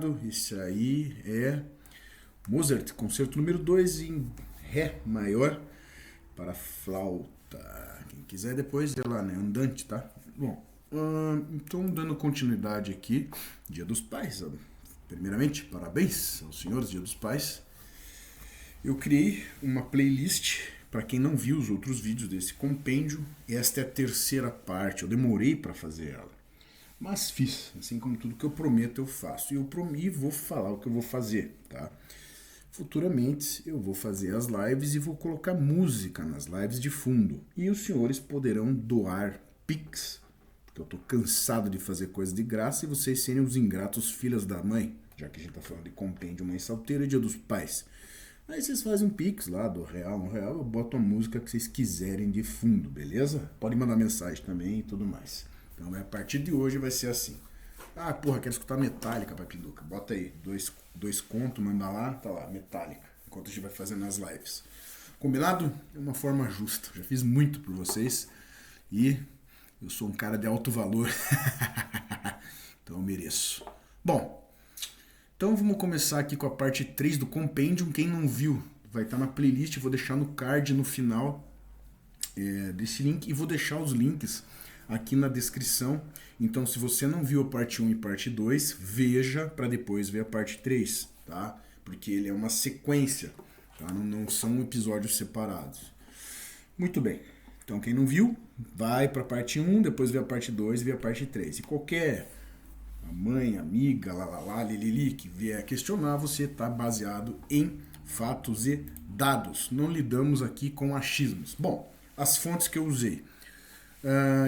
combinado? Esse aí é Mozart, concerto número 2 em Ré maior para flauta. Quem quiser depois é lá, né? Andante, tá? Bom, então dando continuidade aqui, Dia dos Pais. Primeiramente, parabéns aos senhores, Dia dos Pais. Eu criei uma playlist para quem não viu os outros vídeos desse compêndio. Esta é a terceira parte, eu demorei para fazer ela. Mas fiz, assim como tudo que eu prometo eu faço. E vou falar o que eu vou fazer, tá? Futuramente eu vou fazer as lives e vou colocar música nas lives de fundo. E os senhores poderão doar Pix, porque eu tô cansado de fazer coisa de graça e vocês serem os ingratos filhas da mãe, já que a gente tá falando de compêndio Mãe Solteira e Dia dos Pais. Aí vocês fazem um Pix lá, do real, um real, eu boto a música que vocês quiserem de fundo, beleza? Pode mandar mensagem também e tudo mais. Então a partir de hoje vai ser assim. Ah, porra, quero escutar Metallica, Papiduca. Bota aí, dois contos, manda lá, tá lá, Metallica. Enquanto a gente vai fazendo as lives. Combinado? É uma forma justa. Já fiz muito por vocês e eu sou um cara de alto valor. Então eu mereço. Bom, então vamos começar aqui com a parte 3 do Compendium. Quem não viu, vai estar na playlist, vou deixar no card no final desse link e vou deixar os links aqui na descrição. Então, se você não viu a parte 1 e parte 2, veja para depois ver a parte 3, tá? Porque ele é uma sequência, tá? Não são episódios separados. Muito bem. Então, quem não viu, vai para a parte 1, depois vê a parte 2 e vê a parte 3. E qualquer mãe, amiga, lilili, que vier questionar, você está baseado em fatos e dados. Não lidamos aqui com achismos. Bom, as fontes que eu usei.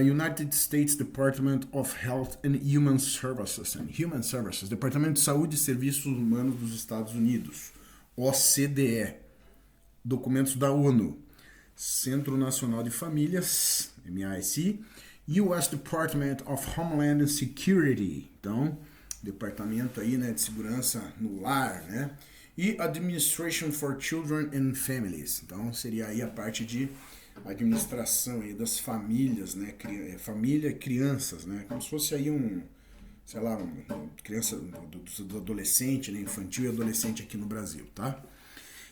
United States Department of Health and Human Services, Departamento de Saúde e Serviços Humanos dos Estados Unidos, OCDE, documentos da ONU, Centro Nacional de Famílias, MASI, US Department of Homeland Security, então, departamento aí, né, de segurança no lar, né, e Administration for Children and Families, então seria aí a parte de administração aí das famílias, né, família e crianças, né, como se fosse aí criança do adolescente, né, infantil e adolescente aqui no Brasil, tá?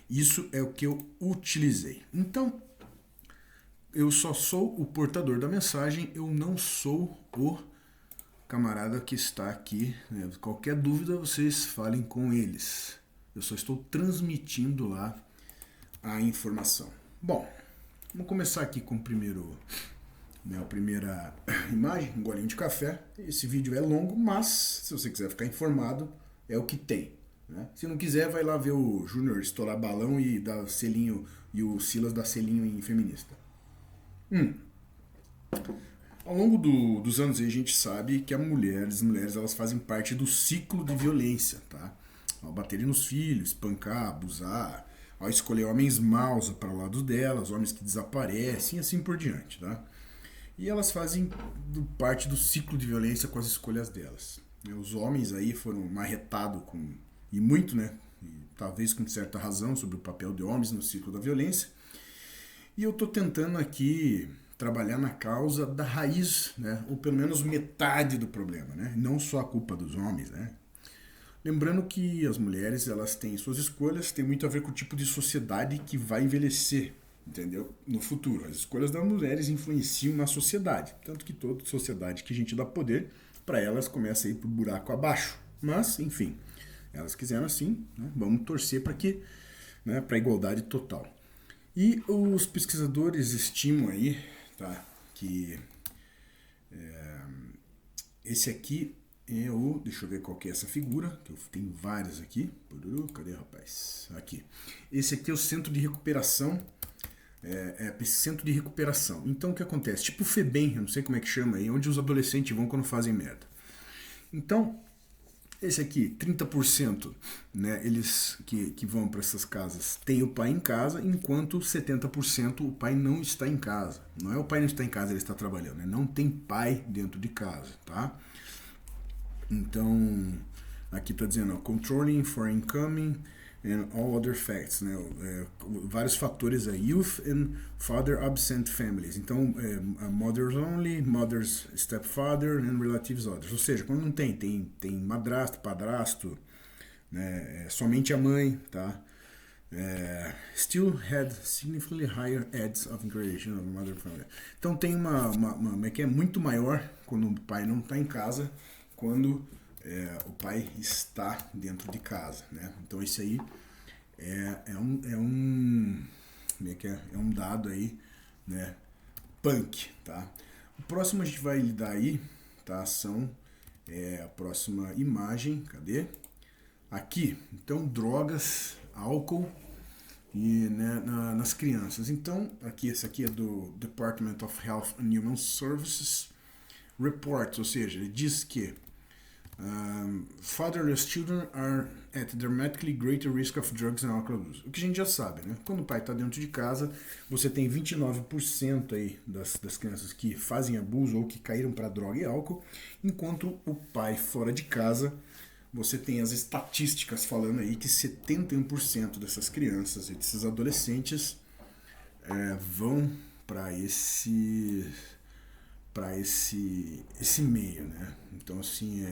Isso é o que eu utilizei. Então, eu só sou o portador da mensagem, eu não sou o camarada que está aqui, né? Qualquer dúvida vocês falem com eles. Eu só estou transmitindo lá a informação. Bom, vamos começar aqui com a primeira imagem, um golinho de café. Esse vídeo é longo, mas se você quiser ficar informado, é o que tem, né? Se não quiser, vai lá ver o Júnior estourar balão e dar selinho, e o Silas dar selinho em feminista. Ao longo dos anos a gente sabe que as mulheres elas fazem parte do ciclo de violência, tá? Ao baterem nos filhos, espancar, abusar, ao escolher homens maus para o lado delas, homens que desaparecem e assim por diante, tá? E elas fazem parte do ciclo de violência com as escolhas delas. Os homens aí foram marretados e muito, né? E talvez com certa razão sobre o papel de homens no ciclo da violência. E eu estou tentando aqui trabalhar na causa da raiz, né? Ou pelo menos metade do problema, né? Não só a culpa dos homens, né? Lembrando que as mulheres, elas têm suas escolhas, tem muito a ver com o tipo de sociedade que vai envelhecer, entendeu? No futuro. As escolhas das mulheres influenciam na sociedade. Tanto que toda sociedade que a gente dá poder, para elas começa a ir pro buraco abaixo. Mas, enfim, elas quiseram assim, né? Vamos torcer para que, né, para a igualdade total. E os pesquisadores estimam aí, tá, que esse aqui é o... Deixa eu ver qual que é essa figura, que eu tenho várias aqui. Cadê, rapaz? Aqui. Esse aqui é o centro de recuperação. Centro de recuperação. Então o que acontece? Tipo o FEBEM, eu não sei como é que chama aí, onde os adolescentes vão quando fazem merda. Então, esse aqui, 30%, né, eles que vão para essas casas têm o pai em casa, enquanto 70% o pai não está em casa. Não é o pai não está em casa, ele está trabalhando, né? Não tem pai dentro de casa, tá? Então, aqui está dizendo, controlling for incoming and all other facts, né? Vários fatores aí, youth and father absent families. Então, mothers only, mothers stepfather and relatives others. Ou seja, quando não tem madrasto, padrasto, né? Somente a mãe, tá? Still had significantly higher odds of incarceration of mother family. Então tem uma que é muito maior quando o pai não está em casa, quando o pai está dentro de casa, né? Então isso aí como é que é? É um dado aí, né? Punk, tá? O próximo a gente vai lidar aí, tá? São a próxima imagem, cadê? Aqui, então drogas, álcool e né, nas crianças. Então, aqui esse aqui é do Department of Health and Human Services Reports, ou seja, ele diz que fatherless children are at dramatically greater risk of drugs and alcohol abuse. O que a gente já sabe, né? Quando o pai está dentro de casa, você tem 29% aí das crianças que fazem abuso ou que caíram para droga e álcool, enquanto o pai fora de casa, você tem as estatísticas falando aí que 71% dessas crianças e desses adolescentes vão para esse meio, né? Então assim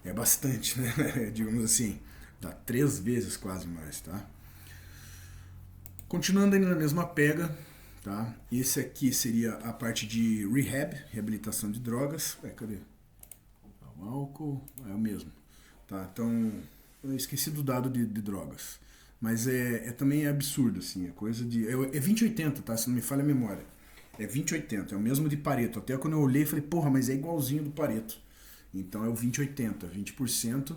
é bastante, né? Digamos assim, dá 3 vezes quase mais, tá? Continuando ainda na mesma pega, tá? Esse aqui seria a parte de rehab, reabilitação de drogas. Cadê? O álcool é o mesmo, tá? Então eu esqueci do dado de drogas, mas também é absurdo, assim, é coisa de é 20/80, tá? Se não me falha a memória. É 20/80, é o mesmo de Pareto. Até quando eu olhei, falei, porra, mas é igualzinho do Pareto. Então é o 20/80, 20%,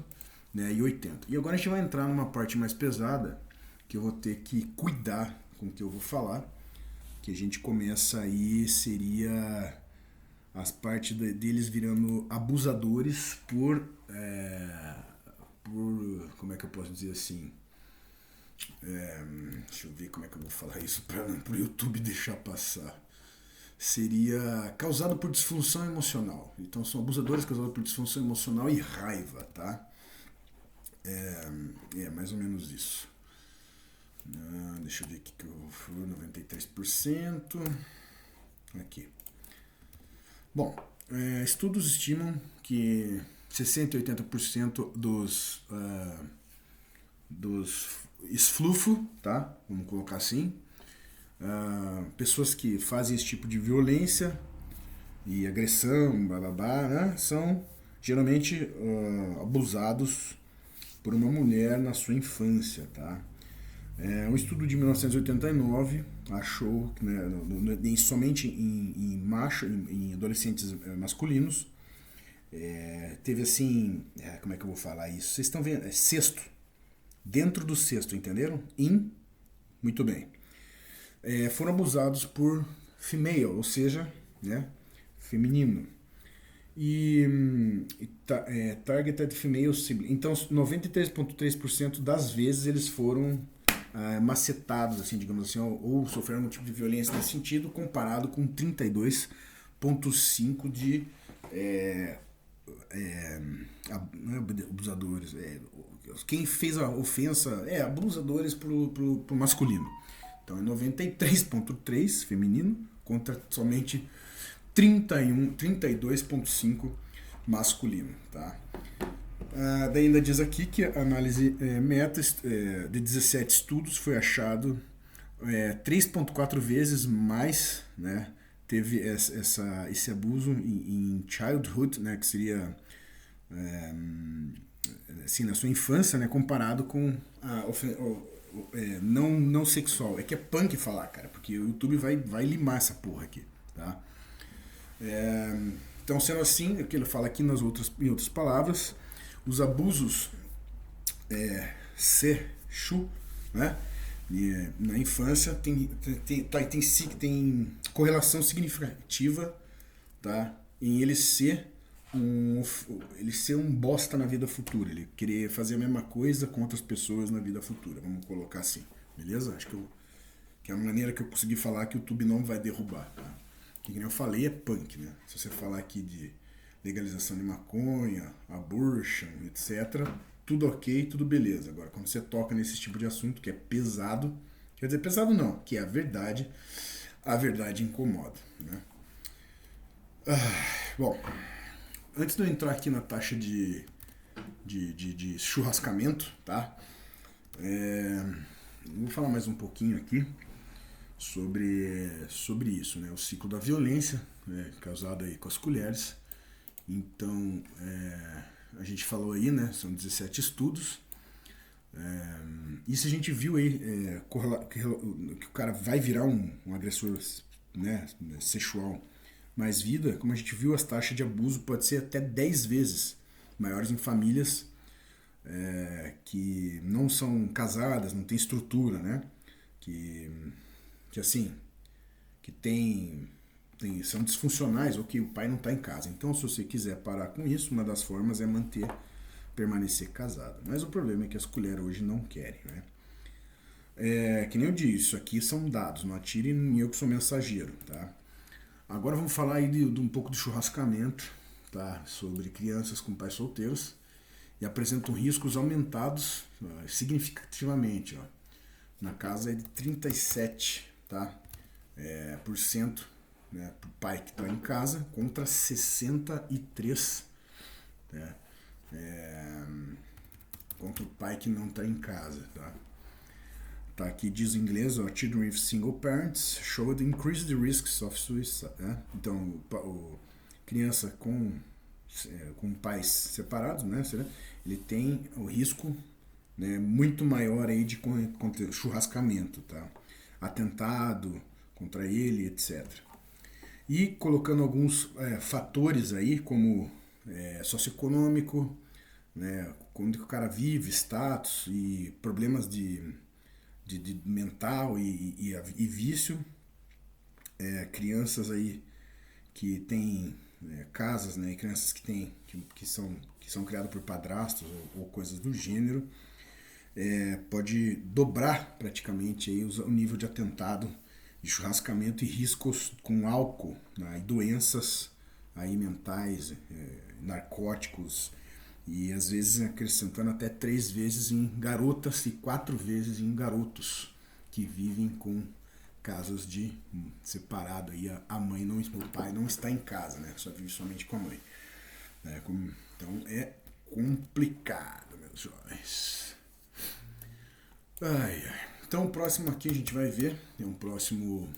né, e 80%. E agora a gente vai entrar numa parte mais pesada, que eu vou ter que cuidar com o que eu vou falar, que a gente começa aí, seria as partes deles virando abusadores por como é que eu posso dizer assim, deixa eu ver como é que eu vou falar isso para o YouTube deixar passar. Seria causado por disfunção emocional. Então são abusadores causados por disfunção emocional e raiva, tá? Mais ou menos isso. Deixa eu ver aqui que eu fui 93%. Aqui. Bom, estudos estimam que 60 e 80% dos esflufo, tá? Vamos colocar assim. Pessoas que fazem esse tipo de violência e agressão, blá, né, são geralmente abusados por uma mulher na sua infância, tá? Um estudo de 1989 achou que, né, somente em adolescentes masculinos, teve assim, como é que eu vou falar isso? Vocês estão vendo? Cesto. Dentro do cesto, entenderam? Muito bem. Foram abusados por female, ou seja, né, feminino. Targeted female sibling. Então, 93,3% das vezes eles foram macetados, assim, digamos assim, ou sofreram algum tipo de violência nesse sentido, comparado com 32,5% de não é abusadores, quem fez a ofensa, abusadores pro masculino. Então é 93,3% feminino contra somente 32,5% masculino, tá? Daí ainda diz aqui que a análise meta de 17 estudos foi achado 3,4 vezes mais, né, teve esse abuso em childhood, né, que seria assim, na sua infância, né, comparado com não sexual. É que é punk falar, cara, porque o YouTube vai limar essa porra aqui, tá? Então, sendo assim, o que ele fala aqui em outras palavras, os abusos sexuais, né, na infância tem correlação significativa, tá, em ele ser um bosta na vida futura, ele querer fazer a mesma coisa com outras pessoas na vida futura, vamos colocar assim, beleza? Acho que é a maneira que eu consegui falar que o YouTube não vai derrubar, tá? Que nem eu falei, é punk, né? Se você falar aqui de legalização de maconha, abortion, etc., tudo ok, tudo beleza. Agora, quando você toca nesse tipo de assunto que é pesado, quer dizer, pesado não, que é a verdade incomoda, né? Bom, antes de eu entrar aqui na taxa de de churrascamento, tá? Vou falar mais um pouquinho aqui sobre isso, né? O ciclo da violência, né, causado aí com as colheres. Então, a gente falou aí, né? São 17 estudos. Isso a gente viu aí que o cara vai virar um agressor, né, sexual mais vida, como a gente viu, as taxas de abuso pode ser até 10 vezes maiores em famílias que não são casadas, não tem estrutura, né? Que assim, que são disfuncionais ou que o pai não está em casa. Então, se você quiser parar com isso, uma das formas é permanecer casado. Mas o problema é que as colheres hoje não querem, né? Que nem eu disse, isso aqui são dados, não atire em eu que sou mensageiro, tá? Agora vamos falar aí de um pouco de churrascamento, tá? Sobre crianças com pais solteiros e apresentam riscos aumentados significativamente, ó. Na casa é de 37, tá? Por cento, né, para o pai que está em casa contra 63, né? Contra o pai que não está em casa, tá? Tá aqui, diz em inglês, ó, children with single parents showed increased risks of suicide, né? Então, criança com pais separados, né? Ele tem o risco, né, muito maior aí de churrascamento, tá? Atentado contra ele, etc. E colocando alguns fatores aí, como socioeconômico, né, onde o cara vive, status e problemas de mental e vício, crianças aí que têm casas, né, e crianças que são criadas por padrastos ou coisas do gênero, pode dobrar praticamente aí o nível de atentado, de churrascamento e riscos com álcool, né, e doenças aí mentais, narcóticos, e às vezes acrescentando até 3 vezes em garotas e 4 vezes em garotos que vivem com casos de separado, aí a mãe não, o pai não está em casa, né? Só vive somente com a mãe. Então é complicado, meus jovens. Então o próximo aqui a gente vai ver, é um próximo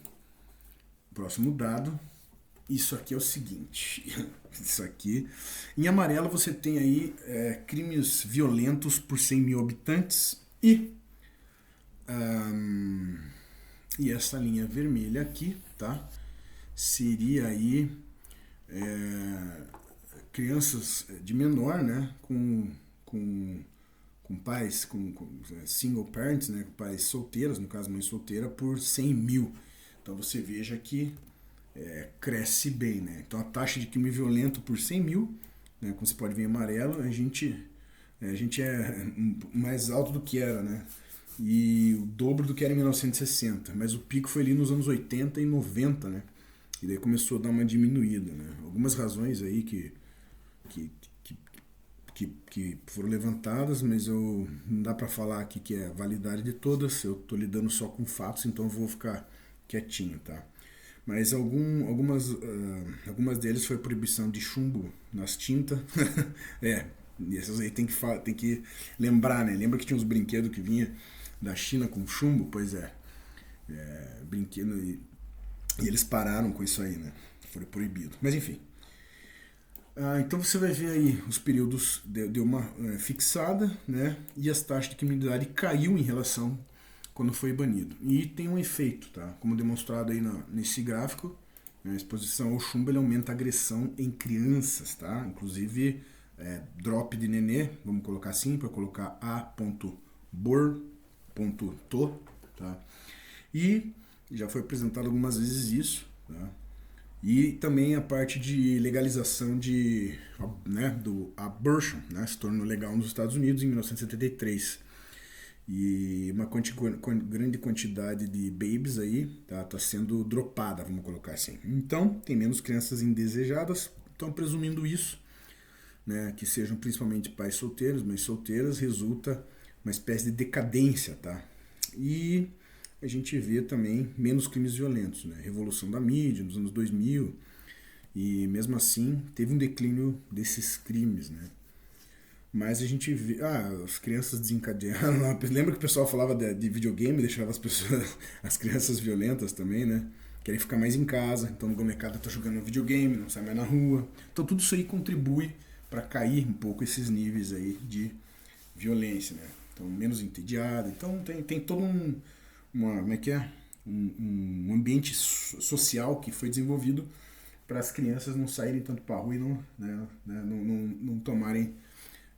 dado. Isso aqui é o seguinte, isso aqui, em amarelo você tem aí crimes violentos por 100 mil habitantes e essa linha vermelha aqui, tá, seria aí crianças de menor, né, com pais, com single parents, né, com pais solteiros, no caso mãe solteira, por 100 mil. Então você veja que cresce bem, né? Então a taxa de crime violento por 100 mil, né, como você pode ver em amarelo, a gente é mais alto do que era, né? E o dobro do que era em 1960, mas o pico foi ali nos anos 80 e 90, né? E daí começou a dar uma diminuída, né? Algumas razões aí que foram levantadas, mas não dá para falar aqui que é a validade de todas, eu tô lidando só com fatos, então eu vou ficar quietinho, tá? Mas algumas deles foi proibição de chumbo nas tintas. Essas aí tem que lembrar, né? Lembra que tinha uns brinquedos que vinha da China com chumbo? Pois brinquedo e eles pararam com isso aí, né? Foi proibido. Mas enfim. Então você vai ver aí os períodos deu uma fixada, né? E as taxas de criminalidade caiu em relação quando foi banido. E tem um efeito, tá? Como demonstrado aí nesse gráfico, a exposição ao chumbo ele aumenta a agressão em crianças, tá? Inclusive drop de nenê, vamos colocar assim, para colocar a.bor.to, tá? E já foi apresentado algumas vezes isso, tá? E também a parte de legalização do abortion, né? Se tornou legal nos Estados Unidos em 1973. E uma grande quantidade de babies aí tá sendo dropada, vamos colocar assim. Então, tem menos crianças indesejadas, então presumindo isso, né, que sejam principalmente pais solteiros, mães solteiras, resulta uma espécie de decadência, tá? E a gente vê também menos crimes violentos, né? Revolução da mídia nos anos 2000, e mesmo assim teve um declínio desses crimes, né? Mas a gente vê. As crianças desencadearam. Lembra que o pessoal falava de videogame, deixava as pessoas, as crianças violentas também, né? Querem ficar mais em casa, então a molecada tá jogando videogame, não sai mais na rua. Então tudo isso aí contribui para cair um pouco esses níveis aí de violência, né? Então menos entediado. Então tem todo como é que é? Um ambiente social que foi desenvolvido para as crianças não saírem tanto para a rua e não tomarem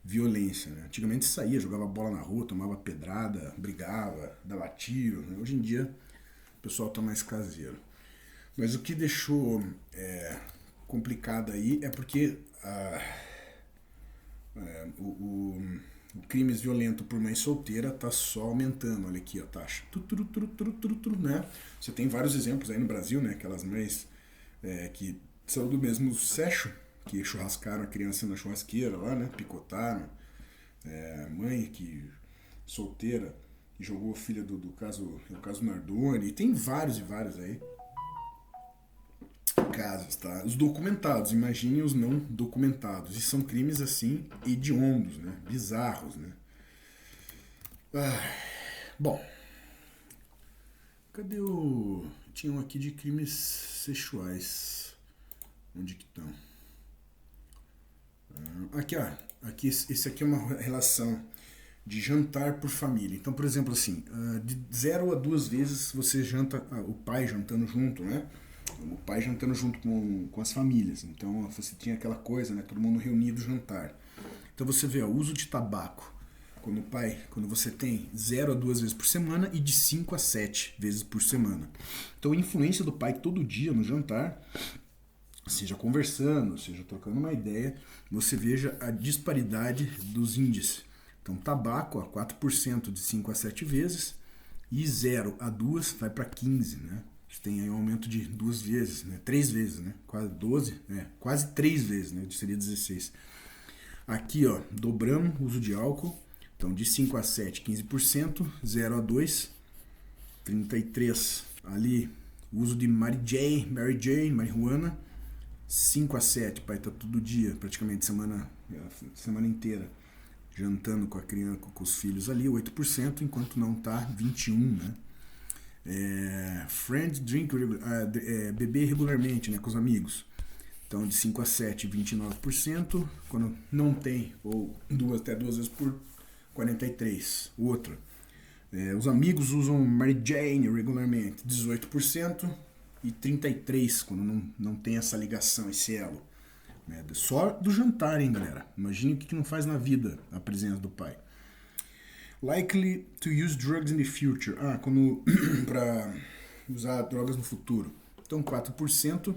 violência. Né? Antigamente saía, jogava bola na rua, tomava pedrada, brigava, dava tiro. Né? Hoje em dia o pessoal está mais caseiro. Mas o que deixou complicado aí é porque o crimes violentos por mãe solteira tá só aumentando. Olha aqui a taxa. Né? Você tem vários exemplos aí no Brasil, né? Aquelas mães que são do mesmo sexo, que churrascaram a criança na churrasqueira lá, né? Picotaram. Mãe que solteira que jogou a filha do caso Nardoni. E tem vários e vários aí casos, tá? Os documentados, imagine os não documentados. E são crimes assim hediondos, né? Bizarros, né? Bom, cadê o... Tinha um aqui de crimes sexuais. Onde que estão? Aqui, ó. Aqui, esse aqui é uma relação de jantar por família. Então, por exemplo, assim, de 0 a 2 vezes você janta, o pai jantando junto, né? O pai jantando junto com as famílias. Então, você tinha aquela coisa, né? Todo mundo reunido jantar. Então, você vê o uso de tabaco. Quando você tem 0 a 2 vezes por semana e de 5 a 7 vezes por semana. Então, a influência do pai todo dia no jantar, seja conversando, seja trocando uma ideia, você veja a disparidade dos índices. Então, tabaco, 4% de 5 a 7 vezes, e 0 a 2 vai para 15, né? Você tem aí um aumento de 2 vezes, né? 3 vezes, né? Quase 12, quase 3 vezes, né? Seria 16. Aqui, ó, dobramos o uso de álcool. Então, de 5 a 7, 15%, 0 a 2, 33%. Ali, uso de Mary Jane, marihuana, 5 a 7, pai tá todo dia, praticamente semana inteira, jantando com a criança, com os filhos ali, 8%, enquanto não tá 21%, né? Friend drink, beber regularmente, né, com os amigos. Então, de 5 a 7, 29%, quando não tem, ou até duas vezes por 43%. Outro, os amigos usam Mary Jane regularmente, 18%, e 33% quando não tem essa ligação, esse elo. Só do jantar, hein, galera? Imagine o que não faz na vida a presença do pai. Likely to use drugs in the future. Quando para usar drogas no futuro. Então, 4%,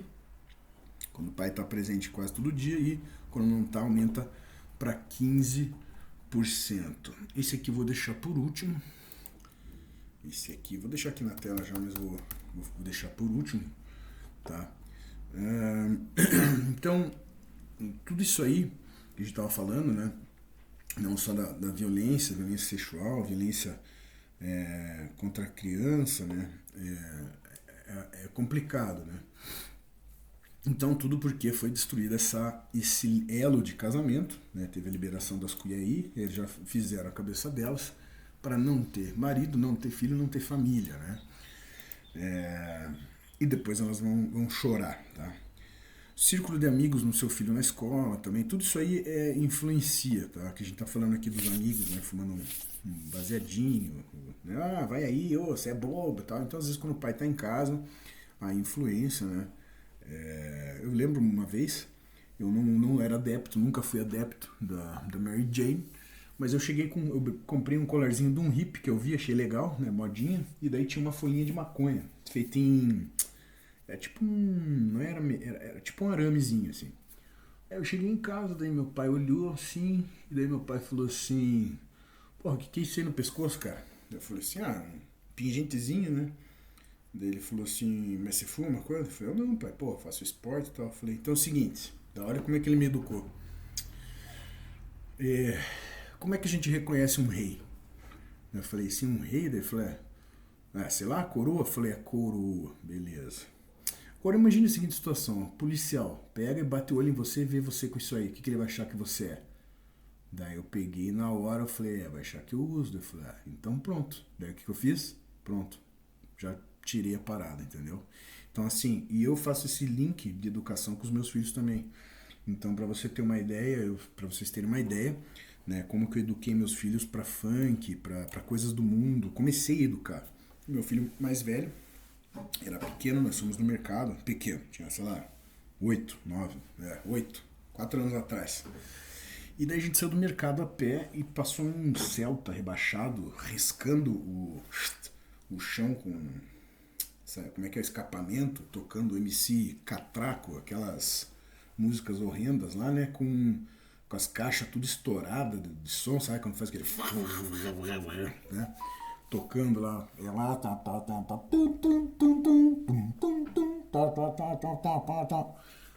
quando o pai está presente quase todo dia, e quando não está, aumenta para 15%. Esse aqui eu vou deixar por último. Esse aqui, vou deixar aqui na tela já, mas vou deixar por último, tá? Então, tudo isso aí que a gente estava falando, né? Não só da violência sexual, violência contra a criança, né? É complicado, né? Então, tudo porque foi destruído esse elo de casamento, né? Teve a liberação das cuiaí, eles já fizeram a cabeça delas para não ter marido, não ter filho, não ter família, né? E depois elas vão chorar, tá? Círculo de amigos no seu filho na escola também, tudo isso aí influencia, tá? Que a gente tá falando aqui dos amigos, né? Fumando um baseadinho, né? Vai aí, você é bobo e tal. Então, às vezes, quando o pai tá em casa, a influência, né? Eu lembro uma vez, eu não era adepto, nunca fui adepto da Mary Jane, mas eu comprei um colarzinho de um hippie que eu vi, achei legal, né? Modinha, e daí tinha uma folhinha de maconha, feita em... tipo não era tipo um aramezinho, assim. Aí eu cheguei em casa, daí meu pai olhou assim, e daí meu pai falou assim, porra, que é isso aí no pescoço, cara? Eu falei assim, um pingentezinho, né? Daí ele falou assim, mas você fuma uma coisa? Eu falei, não, pai, pô, faço esporte e tal. Eu falei, então é o seguinte, da hora como é que ele me educou. Como é que a gente reconhece um rei? Eu falei, sim, um rei? Daí ele falou, sei lá, coroa? Eu falei, coroa, beleza. Agora imagine a seguinte situação, policial pega e bate o olho em você e vê você com isso aí, o que ele vai achar que você é? Daí eu peguei na hora, eu falei, vai achar que eu uso. Daí eu falei, então pronto. Daí o que eu fiz? Pronto. Já tirei a parada, entendeu? Então assim, e eu faço esse link de educação com os meus filhos também. Então, para você ter uma ideia, para vocês terem uma ideia, né, como que eu eduquei meus filhos para funk, para coisas do mundo, comecei a educar. Meu filho mais velho era pequeno, nós fomos no mercado, pequeno, tinha, sei lá, 4 anos atrás. E daí a gente saiu do mercado a pé e passou um Celta rebaixado, riscando o chão com, sabe, como é que é o escapamento, tocando MC Catraco, aquelas músicas horrendas lá, né, com as caixas tudo estouradas de som, sabe, quando faz aquele né, tocando lá, é lá,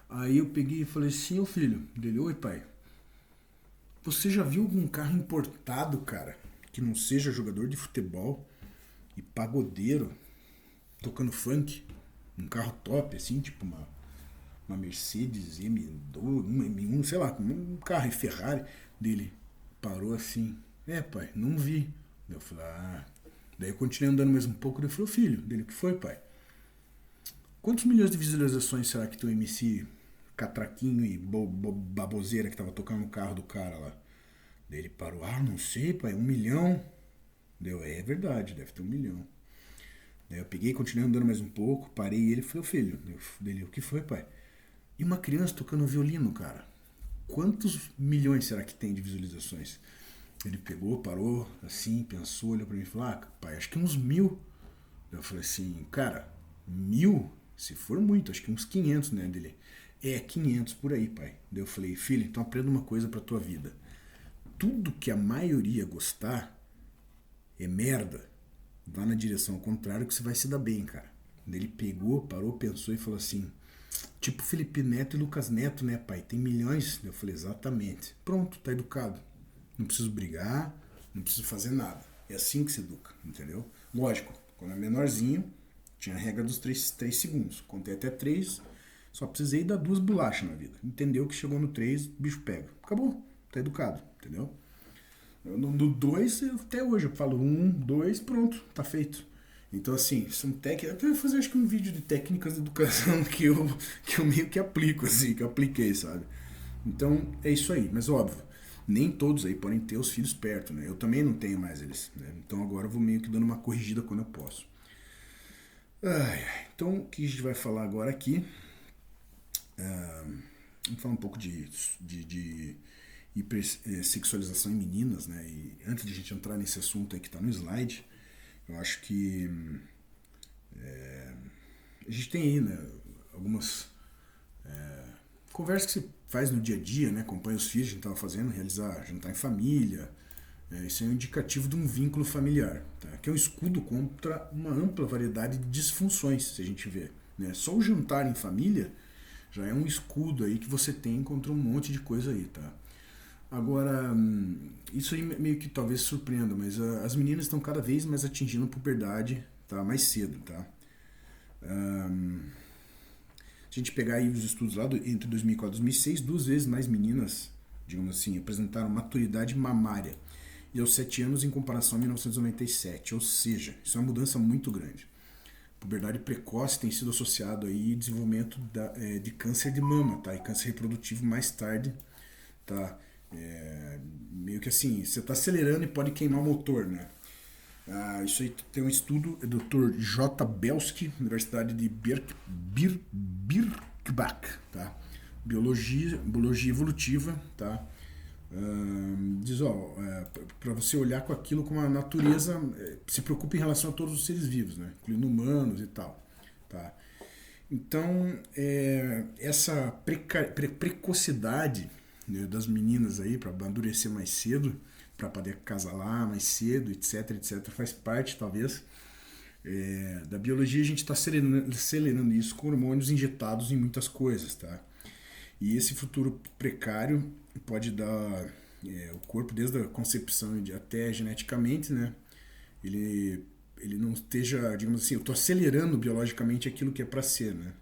aí eu peguei e falei assim, ô filho, dele, oi pai, você já viu algum carro importado, cara, que não seja jogador de futebol e pagodeiro, tocando funk? Um carro top, assim, tipo uma Mercedes M2, um M1, sei lá, um carro Ferrari dele. Parou assim, pai, não vi. Daí eu falei, Daí eu continuei andando mais um pouco, daí eu falei, filho, dele, o que foi, pai? Quantos milhões de visualizações será que teu MC Catraquinho e baboseira que tava tocando no carro do cara lá? Daí ele parou, não sei, pai, 1 milhão. Deu, é verdade, deve ter 1 milhão. Daí eu peguei, continuei andando mais um pouco, parei e ele falou, filho, dele, o que foi, pai? E uma criança tocando violino, cara. Quantos milhões será que tem de visualizações? Ele pegou, parou, assim, pensou, olhou pra mim e falou, pai, acho que uns 1.000. Eu falei assim, cara, 1.000? Se for muito, acho que uns 500, né, dele. 500 por aí, pai. Daí eu falei, filho, então aprenda uma coisa pra tua vida. Tudo que a maioria gostar é merda. Vá na direção contrária que você vai se dar bem, cara. Daí ele pegou, parou, pensou e falou assim, tipo Felipe Neto e Lucas Neto, né, pai? Tem milhões. Eu falei, exatamente. Pronto, tá educado. Não preciso brigar, não preciso fazer nada. É assim que se educa, entendeu? Lógico, quando é menorzinho, tinha a regra dos 3 segundos. Contei até 3, só precisei dar 2 bolachas na vida. Entendeu que chegou no 3, o bicho pega. Acabou, tá educado, entendeu? No 2, até hoje, eu falo 1, 2, pronto, tá feito. Então, assim, são técnicas. Até vou fazer, acho que um vídeo de técnicas de educação que eu meio que aplico, assim, que eu apliquei, sabe? Então, é isso aí. Mas, óbvio, nem todos aí podem ter os filhos perto, né? Eu também não tenho mais eles, né? Então, agora eu vou meio que dando uma corrigida quando eu posso. Então, o que a gente vai falar agora aqui? Vamos falar um pouco de hipersexualização em meninas, né? E antes de a gente entrar nesse assunto aí que está no slide, eu acho que a gente tem aí, né, algumas conversas que se faz no dia a dia, né? Acompanha os filhos, a gente estava fazendo, realizar jantar em família. Isso é um indicativo de um vínculo familiar, tá? Que é um escudo contra uma ampla variedade de disfunções, se a gente vê, né? Só o jantar em família já é um escudo aí que você tem contra um monte de coisa aí, tá? Agora, isso aí meio que talvez surpreenda, mas as meninas estão cada vez mais atingindo a puberdade, tá? Mais cedo, tá? Se a gente pegar aí os estudos lá entre 2004 e 2006, 2 vezes mais meninas, digamos assim, apresentaram maturidade mamária. E aos 7 anos em comparação a 1997. Ou seja, isso é uma mudança muito grande. Puberdade precoce tem sido associado aí ao desenvolvimento de câncer de mama, tá? E câncer reprodutivo mais tarde, tá? Meio que assim, você está acelerando e pode queimar o motor, né? Isso aí tem um estudo, é do Dr. J. Belsky, Universidade de Birkbach, tá? Biologia evolutiva, tá? Diz, para você olhar com aquilo como a natureza se preocupa em relação a todos os seres vivos, né? Incluindo humanos e tal, tá? Então, essa precocidade, né, das meninas aí para amadurecer mais cedo, para poder casalar mais cedo, etc, etc, faz parte, talvez, da biologia. A gente está acelerando isso com hormônios injetados em muitas coisas, tá? E esse futuro precário pode dar o corpo, desde a concepção até geneticamente, né? Ele não esteja, digamos assim, eu estou acelerando biologicamente aquilo que é para ser, né?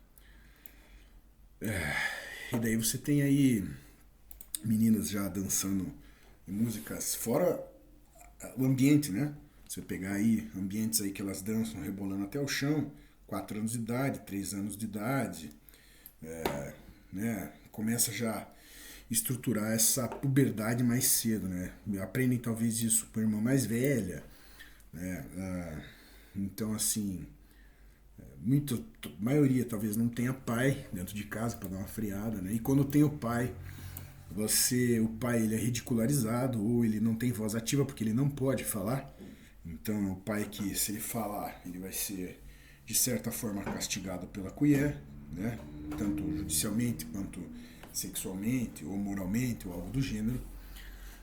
E daí você tem aí meninas já dançando e músicas fora o ambiente, né? Você pegar aí ambientes aí que elas dançam rebolando até o chão, 4 anos de idade, 3 anos de idade, né? Começa já a estruturar essa puberdade mais cedo, né? Aprendem talvez isso com a irmã mais velha, né? Então, assim, muita maioria talvez não tenha pai dentro de casa para dar uma freada, né? E quando tem o pai, o pai ele é ridicularizado ou ele não tem voz ativa porque ele não pode falar. Então, o pai que se ele falar, ele vai ser de certa forma castigado pela colher, né? Tanto judicialmente quanto sexualmente ou moralmente ou algo do gênero,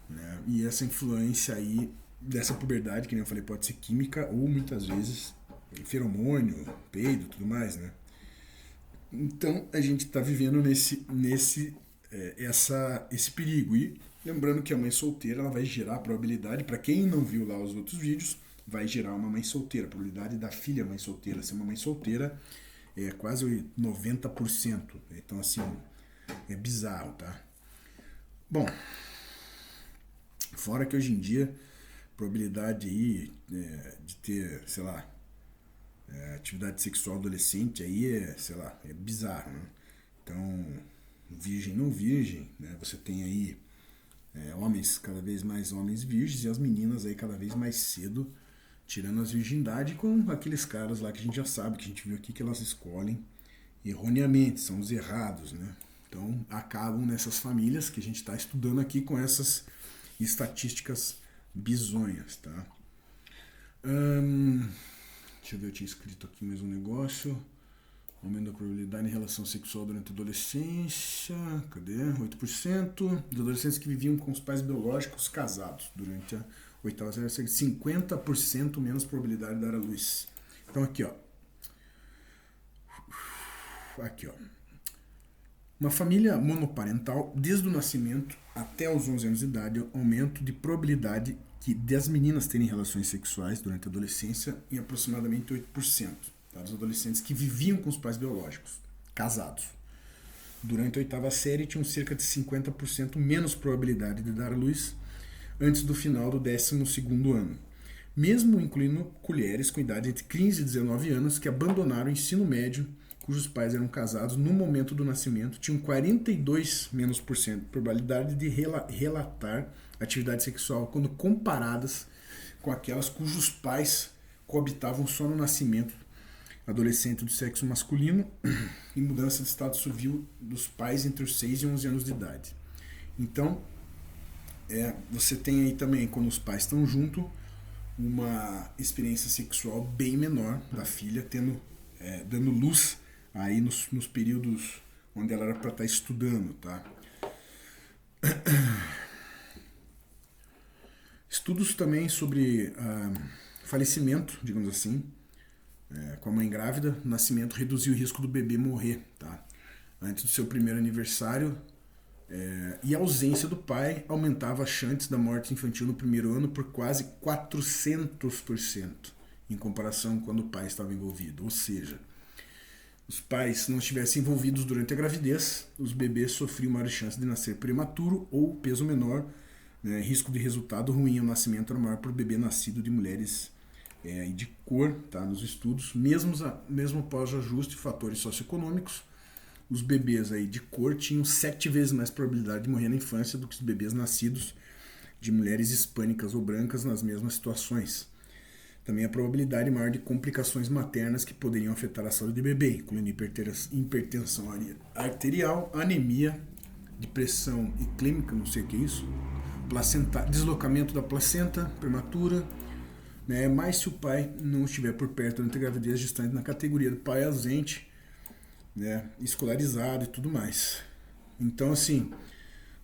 né? E essa influência aí dessa puberdade, que nem eu falei, pode ser química ou muitas vezes feromônio, peido, tudo mais, né? Então a gente está vivendo esse perigo. E lembrando que a mãe solteira ela vai gerar a probabilidade, para quem não viu lá os outros vídeos, vai gerar uma mãe solteira. A probabilidade da filha mãe solteira ser uma mãe solteira é quase 90%. Então, assim, é bizarro, tá? Bom, fora que hoje em dia, a probabilidade aí de ter, sei lá, atividade sexual adolescente aí sei lá, é bizarro, né? Então, virgem não virgem, né? Você tem aí homens, cada vez mais homens virgens e as meninas aí cada vez mais cedo tirando as virgindades com aqueles caras lá que a gente já sabe, que a gente viu aqui que elas escolhem erroneamente, são os errados, né? Então acabam nessas famílias que a gente está estudando aqui com essas estatísticas bizonhas, tá? Deixa eu ver, eu tinha escrito aqui mais um negócio. Aumento da probabilidade em relação sexual durante a adolescência. Cadê? 8%. Dos adolescentes que viviam com os pais biológicos casados durante a oitava série, 50% menos probabilidade de dar à luz. Então aqui, ó. Aqui, ó. Uma família monoparental, desde o nascimento até os 11 anos de idade, aumento de probabilidade das meninas terem relações sexuais durante a adolescência em aproximadamente 8%. Tá? Dos adolescentes que viviam com os pais biológicos, casados. Durante a oitava série, tinham cerca de 50% menos probabilidade de dar à luz antes do final do 12º ano. Mesmo incluindo colheres com idade entre 15 e 19 anos que abandonaram o ensino médio, cujos pais eram casados no momento do nascimento, tinham 42% menos de probabilidade de relatar atividade sexual quando comparadas com aquelas cujos pais coabitavam só no nascimento adolescente do sexo masculino e mudança de estado civil dos pais entre os 6 e 11 anos de idade. Então, você tem aí também, quando os pais estão juntos, uma experiência sexual bem menor da filha, dando luz aí nos períodos onde ela era para estar estudando, tá? Estudos também sobre falecimento, digamos assim, com a mãe grávida, o nascimento reduziu o risco do bebê morrer, tá? Antes do seu primeiro aniversário, e a ausência do pai aumentava as chances da morte infantil no primeiro ano por quase 400%, em comparação com quando o pai estava envolvido. Ou seja, os pais não estivessem envolvidos durante a gravidez, os bebês sofriam maior chance de nascer prematuro ou peso menor, né? Risco de resultado ruim ao nascimento era maior por bebê nascido de mulheres de cor, tá? Nos estudos, mesmo após ajuste de fatores socioeconômicos, os bebês aí de cor tinham 7 vezes mais probabilidade de morrer na infância do que os bebês nascidos de mulheres hispânicas ou brancas nas mesmas situações. Também a probabilidade maior de complicações maternas que poderiam afetar a saúde do bebê, incluindo hipertensão arterial, anemia, depressão eclêmica, não sei o que é isso, deslocamento da placenta prematura, né? Mas se o pai não estiver por perto durante a gravidez, gestante na categoria do pai ausente, né, escolarizado e tudo mais. Então, assim,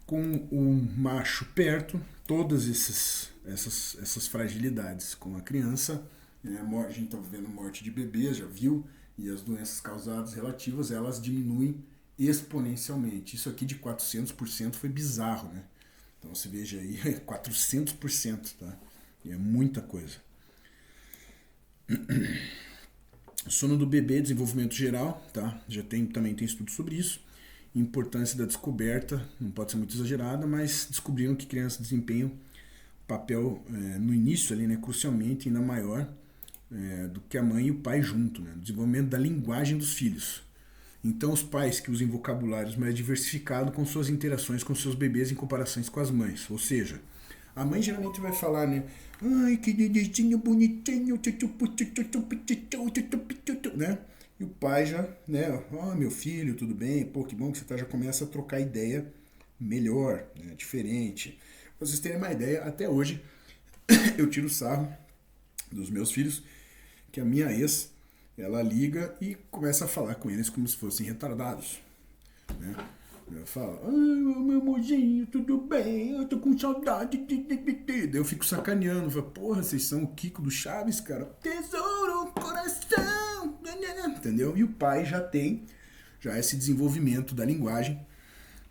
com o macho perto, todas essas fragilidades com a criança, né, a gente está vendo morte de bebês, já viu, e as doenças causadas relativas, elas diminuem exponencialmente. Isso aqui de 400% foi bizarro, né? Então você veja aí, 400%, tá? E é muita coisa. Sono do bebê, desenvolvimento geral, tá? Também tem estudo sobre isso. importância da descoberta, não pode ser muito exagerada, mas descobriram que crianças desempenham papel no início ali, né, crucialmente ainda maior do que a mãe e o pai junto, né, no desenvolvimento da linguagem dos filhos. Então os pais que usem vocabulários mais diversificados com suas interações com seus bebês em comparações com as mães, ou seja, a mãe geralmente vai falar, né, ai que dedinho bonitinho, né? E o pai já, né, ó, meu filho, tudo bem, pô, que bom que você tá, já começa a trocar ideia melhor, né, diferente. Pra vocês terem uma ideia, até hoje eu tiro sarro dos meus filhos, que a minha ex, ela liga e começa a falar com eles como se fossem retardados, né? Eu falo, meu mozinho, tudo bem? Eu tô com saudade Daí eu fico sacaneando, falo, porra, vocês são o Kiko do Chaves, cara. Tesouro, coração, entendeu? E o pai já tem esse desenvolvimento da linguagem,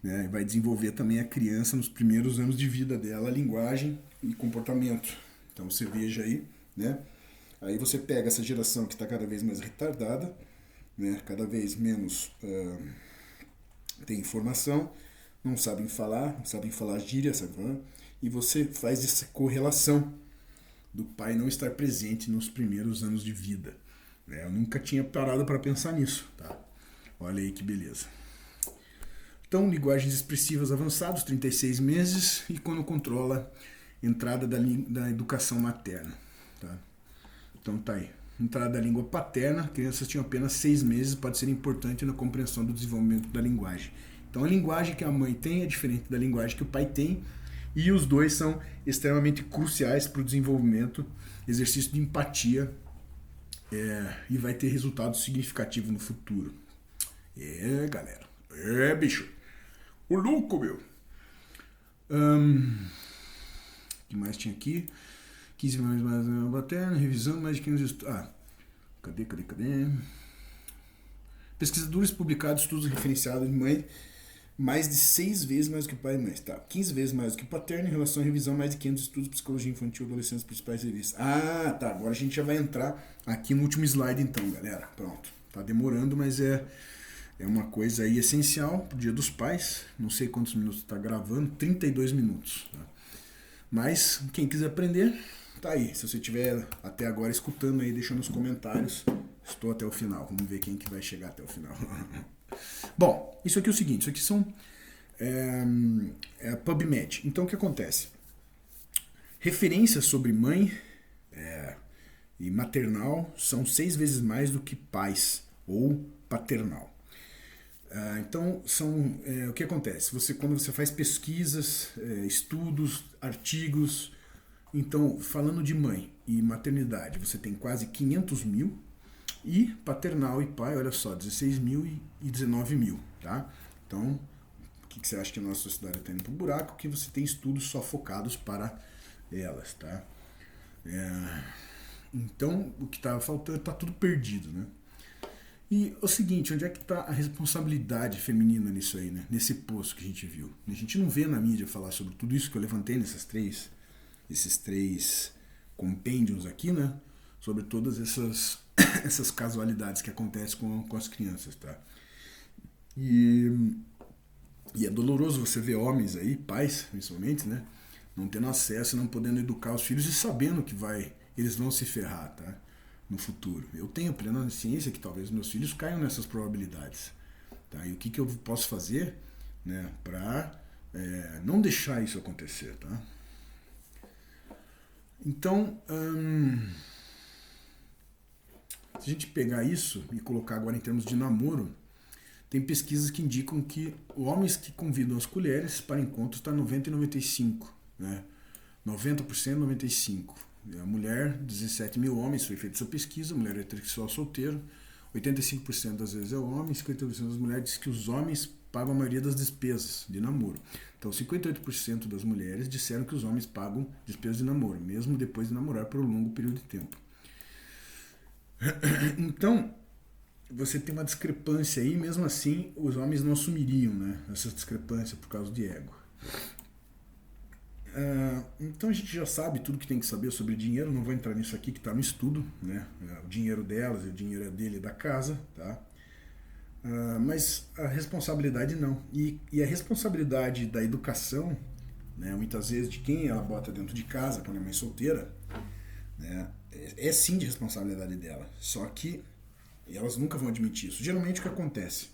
né? Vai desenvolver também a criança nos primeiros anos de vida dela, a linguagem e comportamento. Então você veja aí, né? Aí você pega essa geração que está cada vez mais retardada, né? Cada vez menos tem informação, não sabem falar gíria, sabe? E você faz essa correlação do pai não estar presente nos primeiros anos de vida. Eu nunca tinha parado para pensar nisso, tá? Olha aí que beleza. Então, linguagens expressivas avançadas, 36 meses, e quando controla entrada da educação materna, tá? Então tá aí. Entrada da língua paterna, crianças tinham apenas 6 meses, pode ser importante na compreensão do desenvolvimento da linguagem. Então a linguagem que a mãe tem é diferente da linguagem que o pai tem, e os dois são extremamente cruciais para o desenvolvimento, exercício de empatia, e vai ter resultado significativo no futuro. Galera. Bicho. O louco, meu. O que mais tinha aqui? 15 mais materna, revisão, mais de 15 estudos. Cadê? Pesquisadores publicados estudos referenciados de mãe mais de 6 vezes mais do que pai e mãe. Tá, 15 vezes mais do que paterno em relação à revisão, mais de 500 estudos de psicologia infantil, adolescentes, principais revistas. Tá, agora a gente já vai entrar aqui no último slide então, galera. Pronto, tá demorando, mas é uma coisa aí essencial pro Dia dos Pais. Não sei quantos minutos tá gravando, 32 minutos. Tá? Mas quem quiser aprender, tá aí. Se você estiver até agora escutando aí, deixa nos comentários. Estou até o final. Vamos ver quem que vai chegar até o final. Bom, isso aqui é o seguinte. Isso aqui são PubMed. Então o que acontece? Referências sobre mãe e maternal são 6 vezes mais do que pais ou paternal. Então, o que acontece? Quando você faz pesquisas, estudos, artigos, então, falando de mãe e maternidade, você tem quase 500 mil, e paternal e pai, olha só, 16 mil e 19 mil, tá? Então, o que você acha que a nossa sociedade está indo pro buraco? Que você tem estudos só focados para elas, tá? Então, o que estava faltando, está tudo perdido, né? E o seguinte, onde é que está a responsabilidade feminina nisso aí, né? Nesse poço que a gente viu? A gente não vê na mídia falar sobre tudo isso que eu levantei nesses três compêndios aqui, né? Sobre todas essas casualidades que acontecem com as crianças, tá? E é doloroso você ver homens aí, pais principalmente, né? Não tendo acesso, não podendo educar os filhos e sabendo que eles vão se ferrar, tá? No futuro. Eu tenho plena ciência que talvez meus filhos caiam nessas probabilidades. Tá? E o que eu posso fazer, né, para não deixar isso acontecer. Tá? Então, se a gente pegar isso e colocar agora em termos de namoro, tem pesquisas que indicam que homens que convidam as colheres para encontros está 90 e 95. Né? 90%, 95%. A mulher, 17 mil homens, foi feita essa pesquisa, mulher heterossexual solteiro, 85% das vezes é o homem, 50% das mulheres diz que os homens pagam a maioria das despesas de namoro. Então, 58% das mulheres disseram que os homens pagam despesas de namoro, mesmo depois de namorar por um longo período de tempo. Então, você tem uma discrepância aí, mesmo assim, os homens não assumiriam, né, essa discrepância por causa de ego. Então a gente já sabe tudo que tem que saber sobre dinheiro, não vou entrar nisso aqui que está no estudo, né? O dinheiro delas, o dinheiro é dele, da casa, tá? Mas a responsabilidade não. E a responsabilidade da educação, né, muitas vezes de quem ela bota dentro de casa quando é mãe solteira, né, é sim de responsabilidade dela. Só que elas nunca vão admitir isso. Geralmente o que acontece?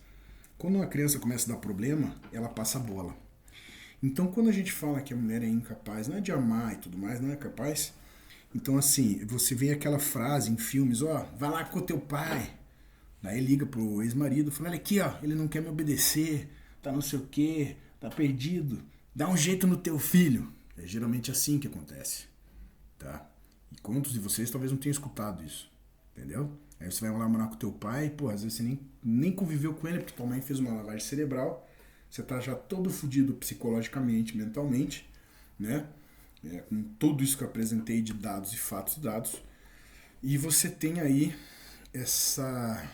Quando uma criança começa a dar problema, ela passa a bola. Então quando a gente fala que a mulher é incapaz, não é de amar e tudo mais, não é capaz. Então assim, você vê aquela frase em filmes, ó, vai lá com o teu pai. Daí liga pro ex-marido, fala, olha aqui, ó, ele não quer me obedecer, tá não sei o quê, tá perdido, dá um jeito no teu filho. É geralmente assim que acontece, tá? E quantos de vocês talvez não tenham escutado isso, entendeu? Aí você vai lá morar com teu pai, pô, às vezes você nem conviveu com ele, porque tua mãe fez uma lavagem cerebral, você tá já todo fudido psicologicamente, mentalmente, né? Com tudo isso que eu apresentei de dados e fatos dados, e você tem aí essa,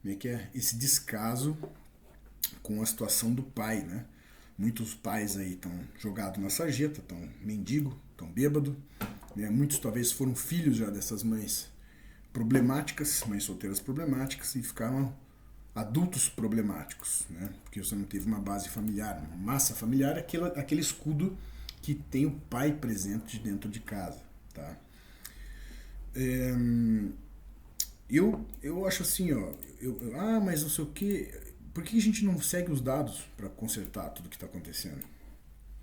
como é que é? Esse descaso com a situação do pai, né? Muitos pais aí estão jogados na sarjeta, estão mendigo, estão bêbado, né? Muitos talvez foram filhos já dessas mães problemáticas, mães solteiras problemáticas, e ficaram adultos problemáticos, né? Porque você não teve uma base familiar, uma massa familiar, aquele escudo que tem o pai presente dentro de casa, tá? Eu acho assim, ó, mas não sei o que, por que a gente não segue os dados para consertar tudo que está acontecendo?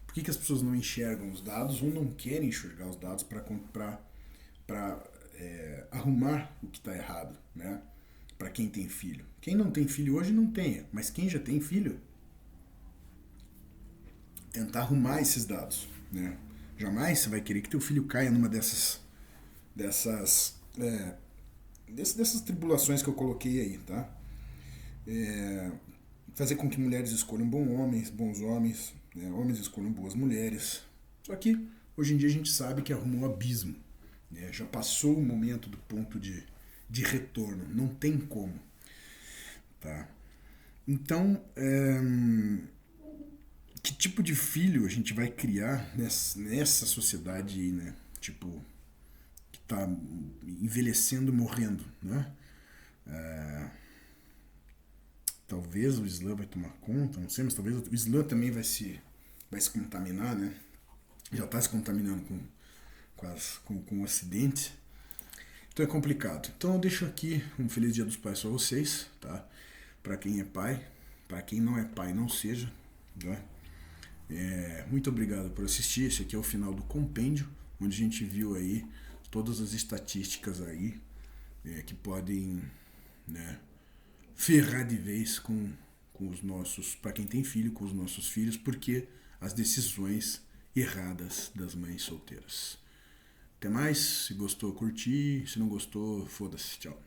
Por que as pessoas não enxergam os dados ou não querem enxergar os dados para arrumar o que está errado, né? Para quem tem filho. Quem não tem filho hoje não tenha, mas quem já tem filho, tentar arrumar esses dados, né? Jamais você vai querer que teu filho caia numa dessas tribulações que eu coloquei aí, tá? Fazer com que mulheres escolham bons homens, né? Homens escolham boas mulheres. Só que hoje em dia a gente sabe que arrumou um abismo, né? Já passou o momento do ponto de retorno, não tem como, tá? Então, que tipo de filho a gente vai criar nessa sociedade aí, né? Tipo, que tá envelhecendo, morrendo, né? Talvez o Islã vai tomar conta, não sei, mas talvez o Islã também vai se contaminar, né? Já está se contaminando com o Ocidente. Então é complicado. Então eu deixo aqui um Feliz Dia dos Pais para vocês, tá? Para quem é pai, para quem não é pai, não seja, né? Muito obrigado por assistir. Esse aqui é o final do compêndio, onde a gente viu aí todas as estatísticas aí que podem, né, ferrar de vez com os nossos, para quem tem filho, com os nossos filhos, porque as decisões erradas das mães solteiras. Até mais, se gostou, curtir, se não gostou, foda-se, tchau.